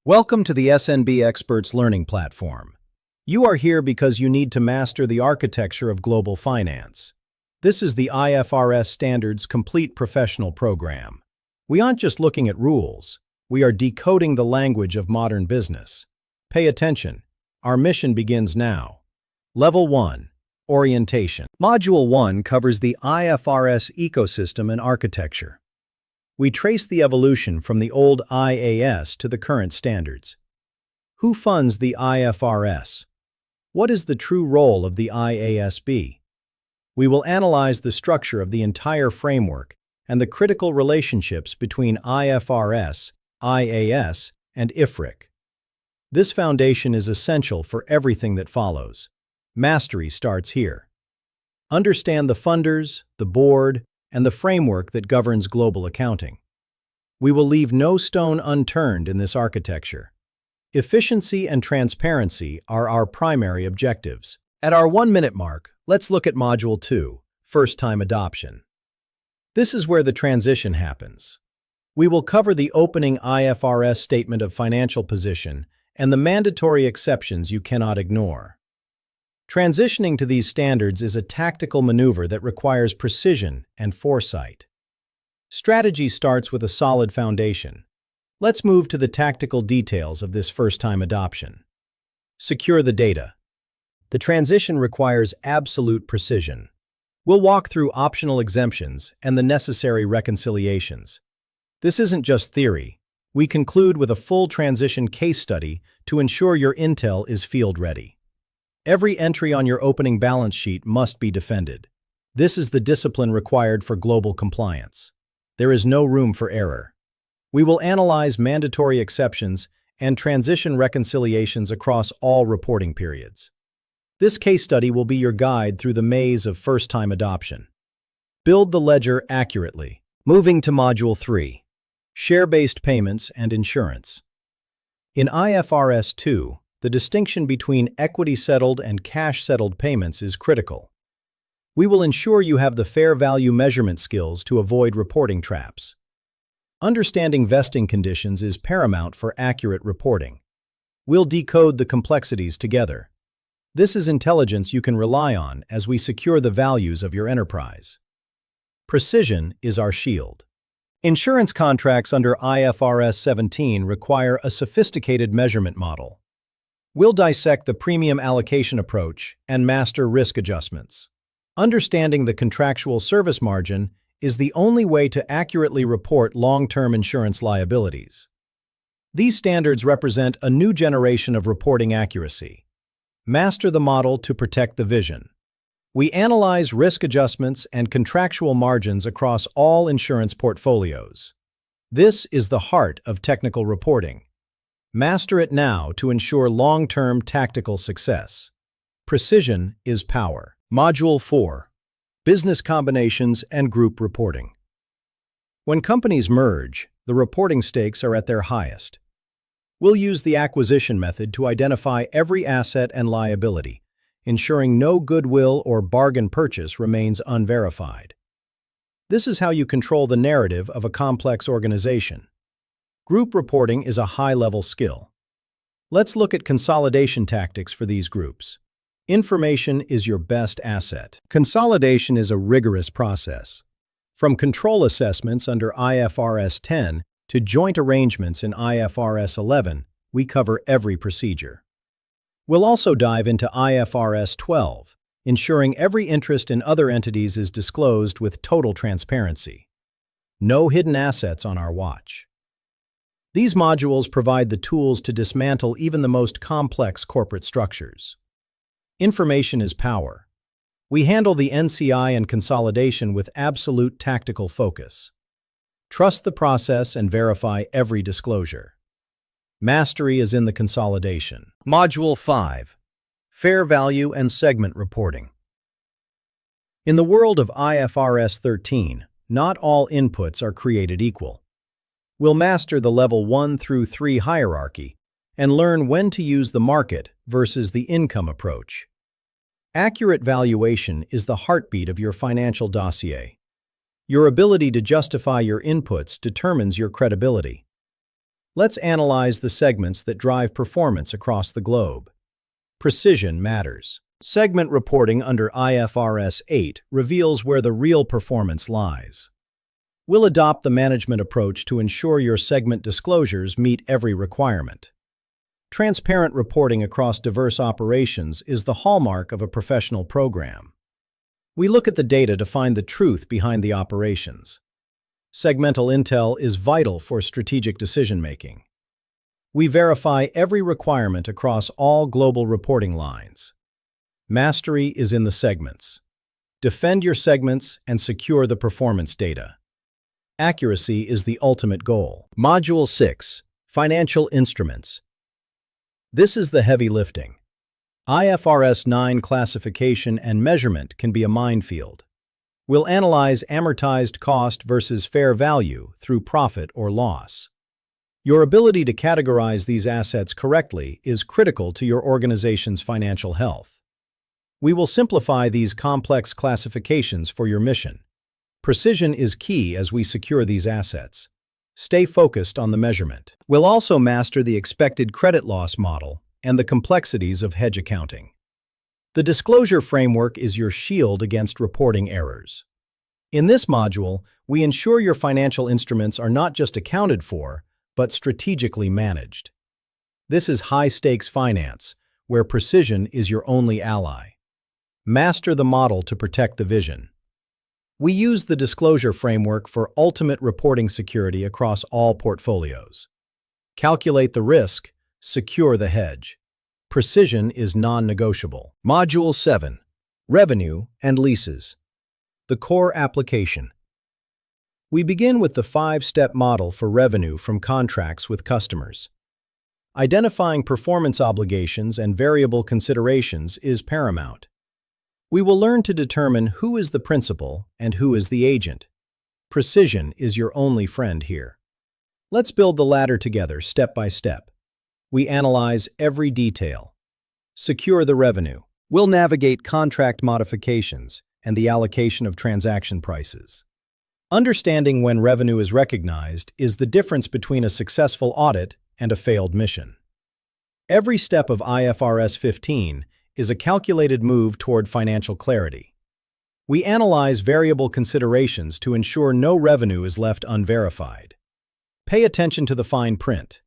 Welcome to the SNB Experts Learning Platform. You are here because you need to master the architecture of global finance. This is the IFRS Standards Complete Professional Program. We aren't just looking at rules, we are decoding the language of modern business. Pay attention. Our mission begins now. Level 1. Orientation. Module 1 covers the IFRS ecosystem and architecture. We trace the evolution from the old IAS to the current standards. Who funds the IFRS? What is the true role of the IASB? We will analyze the structure of the entire framework and the critical relationships between IFRS, IAS, and IFRIC. This foundation is essential for everything that follows. Mastery starts here. Understand the funders, the board, and the framework that governs global accounting. We will leave no stone unturned in this architecture. Efficiency and transparency are our primary objectives. At our 1-minute mark, let's look at Module 2, First-Time Adoption. This is where the transition happens. We will cover the opening IFRS Statement of Financial Position and the mandatory exceptions you cannot ignore. Transitioning to these standards is a tactical maneuver that requires precision and foresight. Strategy starts with a solid foundation. Let's move to the tactical details of this first-time adoption. Secure the data. The transition requires absolute precision. We'll walk through optional exemptions and the necessary reconciliations. This isn't just theory. We conclude with a full transition case study to ensure your intel is field-ready. Every entry on your opening balance sheet must be defended. This is the discipline required for global compliance. There is no room for error. We will analyze mandatory exceptions and transition reconciliations across all reporting periods. This case study will be your guide through the maze of first-time adoption. Build the ledger accurately. Moving to Module 3, Share-Based Payments and Insurance. In IFRS 2, the distinction between equity-settled and cash-settled payments is critical. We will ensure you have the fair value measurement skills to avoid reporting traps. Understanding vesting conditions is paramount for accurate reporting. We'll decode the complexities together. This is intelligence you can rely on as we secure the values of your enterprise. Precision is our shield. Insurance contracts under IFRS 17 require a sophisticated measurement model. We'll dissect the premium allocation approach and master risk adjustments. Understanding the contractual service margin is the only way to accurately report long-term insurance liabilities. These standards represent a new generation of reporting accuracy. Master the model to protect the vision. We analyze risk adjustments and contractual margins across all insurance portfolios. This is the heart of technical reporting. Master it now to ensure long-term tactical success. Precision is power. Module 4. Business Combinations and Group Reporting. When companies merge, the reporting stakes are at their highest. We'll use the acquisition method to identify every asset and liability, ensuring no goodwill or bargain purchase remains unverified. This is how you control the narrative of a complex organization. Group reporting is a high-level skill. Let's look at consolidation tactics for these groups. Information is your best asset. Consolidation is a rigorous process. From control assessments under IFRS 10 to joint arrangements in IFRS 11, we cover every procedure. We'll also dive into IFRS 12, ensuring every interest in other entities is disclosed with total transparency. No hidden assets on our watch. These modules provide the tools to dismantle even the most complex corporate structures. Information is power. We handle the NCI and consolidation with absolute tactical focus. Trust the process and verify every disclosure. Mastery is in the consolidation. Module 5. Fair Value and Segment Reporting. In the world of IFRS 13, not all inputs are created equal. We'll master the level 1 through 3 hierarchy and learn when to use the market versus the income approach. Accurate valuation is the heartbeat of your financial dossier. Your ability to justify your inputs determines your credibility. Let's analyze the segments that drive performance across the globe. Precision matters. Segment reporting under IFRS 8 reveals where the real performance lies. We'll adopt the management approach to ensure your segment disclosures meet every requirement. Transparent reporting across diverse operations is the hallmark of a professional program. We look at the data to find the truth behind the operations. Segmental intel is vital for strategic decision-making. We verify every requirement across all global reporting lines. Mastery is in the segments. Defend your segments and secure the performance data. Accuracy is the ultimate goal. Module 6. Financial Instruments. This is the heavy lifting. IFRS 9 classification and measurement can be a minefield. We'll analyze amortized cost versus fair value through profit or loss. Your ability to categorize these assets correctly is critical to your organization's financial health. We will simplify these complex classifications for your mission. Precision is key as we secure these assets. Stay focused on the measurement. We'll also master the expected credit loss model and the complexities of hedge accounting. The disclosure framework is your shield against reporting errors. In this module, we ensure your financial instruments are not just accounted for, but strategically managed. This is high-stakes finance, where precision is your only ally. Master the model to protect the vision. We use the disclosure framework for ultimate reporting security across all portfolios. Calculate the risk, secure the hedge. Precision is non-negotiable. Module 7. Revenue and Leases. The core application. We begin with the 5-step model for revenue from contracts with customers. Identifying performance obligations and variable considerations is paramount. We will learn to determine who is the principal and who is the agent. Precision is your only friend here. Let's build the ladder together step by step. We analyze every detail. Secure the revenue. We'll navigate contract modifications and the allocation of transaction prices. Understanding when revenue is recognized is the difference between a successful audit and a failed mission. Every step of IFRS 15 is a calculated move toward financial clarity. We analyze variable considerations to ensure no revenue is left unverified. Pay attention to the fine print.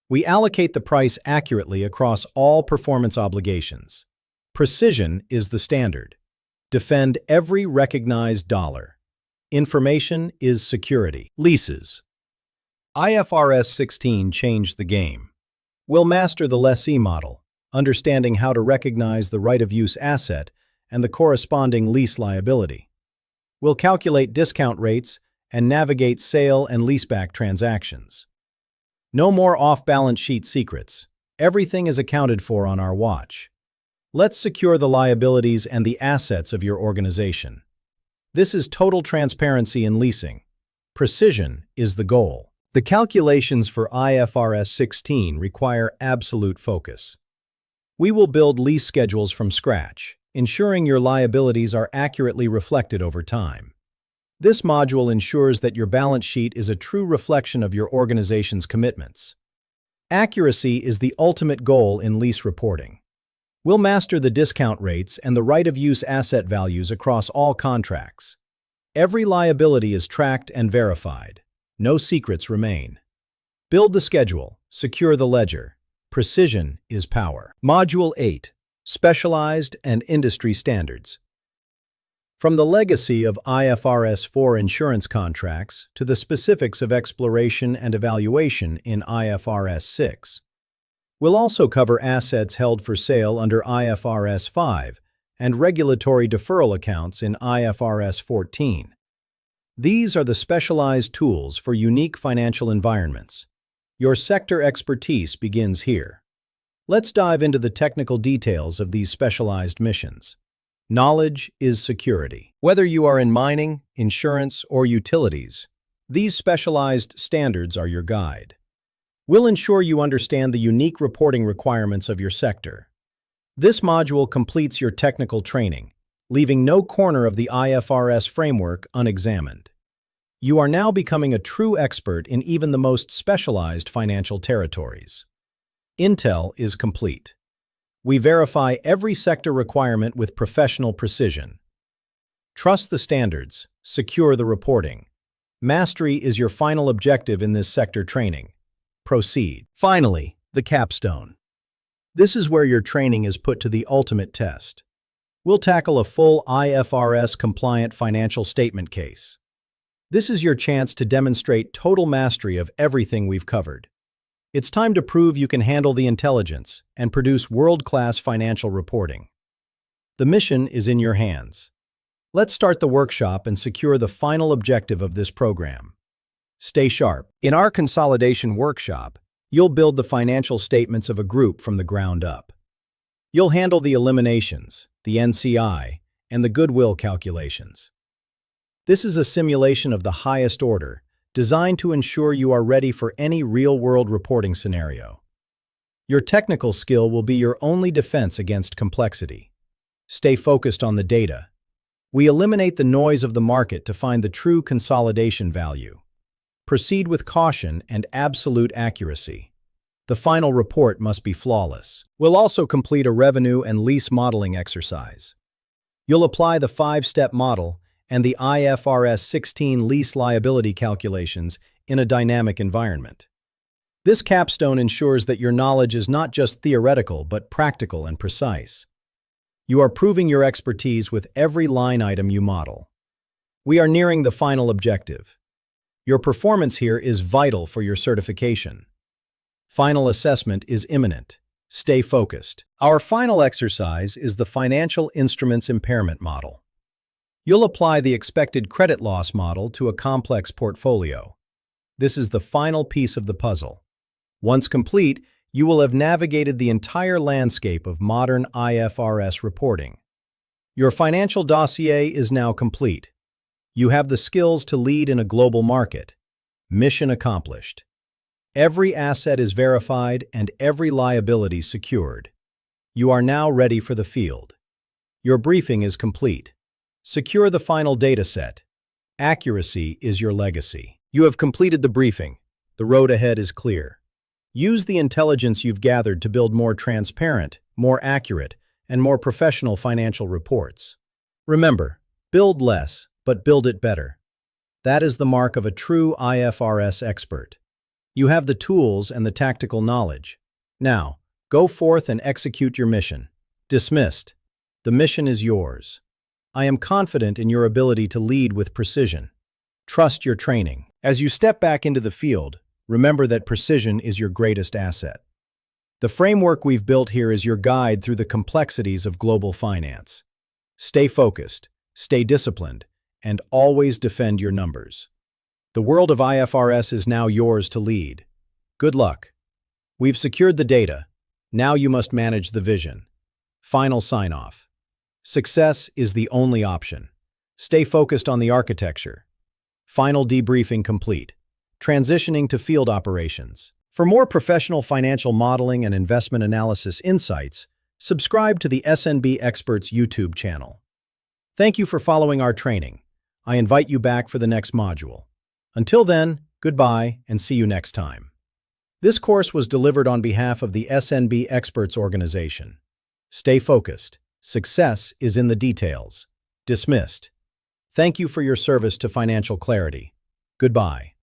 We allocate the price accurately across all performance obligations. Precision is the standard. Defend every recognized dollar. Information is security. Leases. IFRS 16 changed the game. We'll master the lessee model, understanding how to recognize the right-of-use asset and the corresponding lease liability. We'll calculate discount rates and navigate sale and leaseback transactions. No more off-balance sheet secrets. Everything is accounted for on our watch. Let's secure the liabilities and the assets of your organization. This is total transparency in leasing. Precision is the goal. The calculations for IFRS 16 require absolute focus. We will build lease schedules from scratch, ensuring your liabilities are accurately reflected over time. This module ensures that your balance sheet is a true reflection of your organization's commitments. Accuracy is the ultimate goal in lease reporting. We'll master the discount rates and the right-of-use asset values across all contracts. Every liability is tracked and verified. No secrets remain. Build the schedule, secure the ledger. Precision is power. Module 8. Specialized and Industry Standards. From the legacy of IFRS 4 insurance contracts to the specifics of exploration and evaluation in IFRS 6. We'll also cover assets held for sale under IFRS 5 and regulatory deferral accounts in IFRS 14. These are the specialized tools for unique financial environments. Your sector expertise begins here. Let's dive into the technical details of these specialized missions. Knowledge is security. Whether you are in mining, insurance, or utilities, these specialized standards are your guide. We'll ensure you understand the unique reporting requirements of your sector. This module completes your technical training, leaving no corner of the IFRS framework unexamined. You are now becoming a true expert in even the most specialized financial territories. Intel is complete. We verify every sector requirement with professional precision. Trust the standards, secure the reporting. Mastery is your final objective in this sector training. Proceed. Finally, the capstone. This is where your training is put to the ultimate test. We'll tackle a full IFRS-compliant financial statement case. This is your chance to demonstrate total mastery of everything we've covered. It's time to prove you can handle the intelligence and produce world-class financial reporting. The mission is in your hands. Let's start the workshop and secure the final objective of this program. Stay sharp. In our consolidation workshop, you'll build the financial statements of a group from the ground up. You'll handle the eliminations, the NCI, and the goodwill calculations. This is a simulation of the highest order, designed to ensure you are ready for any real-world reporting scenario. Your technical skill will be your only defense against complexity. Stay focused on the data. We eliminate the noise of the market to find the true consolidation value. Proceed with caution and absolute accuracy. The final report must be flawless. We'll also complete a revenue and lease modeling exercise. You'll apply the 5-step model and the IFRS 16 lease liability calculations in a dynamic environment. This capstone ensures that your knowledge is not just theoretical but practical and precise. You are proving your expertise with every line item you model. We are nearing the final objective. Your performance here is vital for your certification. Final assessment is imminent. Stay focused. Our final exercise is the Financial Instruments Impairment Model. You'll apply the expected credit loss model to a complex portfolio. This is the final piece of the puzzle. Once complete, you will have navigated the entire landscape of modern IFRS reporting. Your financial dossier is now complete. You have the skills to lead in a global market. Mission accomplished. Every asset is verified and every liability secured. You are now ready for the field. Your briefing is complete. Secure the final data set. Accuracy is your legacy. You have completed the briefing. The road ahead is clear. Use the intelligence you've gathered to build more transparent, more accurate, and more professional financial reports. Remember, build less, but build it better. That is the mark of a true IFRS expert. You have the tools and the tactical knowledge. Now, go forth and execute your mission. Dismissed. The mission is yours. I am confident in your ability to lead with precision. Trust your training. As you step back into the field, remember that precision is your greatest asset. The framework we've built here is your guide through the complexities of global finance. Stay focused, stay disciplined, and always defend your numbers. The world of IFRS is now yours to lead. Good luck. We've secured the data. Now you must manage the vision. Final sign-off. Success is the only option. Stay focused on the architecture. Final debriefing complete. Transitioning to field operations. For more professional financial modeling and investment analysis insights, subscribe to the SNB Experts YouTube channel. Thank you for following our training. I invite you back for the next module. Until then, goodbye and see you next time. This course was delivered on behalf of the SNB Experts organization. Stay focused. Success is in the details. Dismissed. Thank you for your service to financial clarity. Goodbye.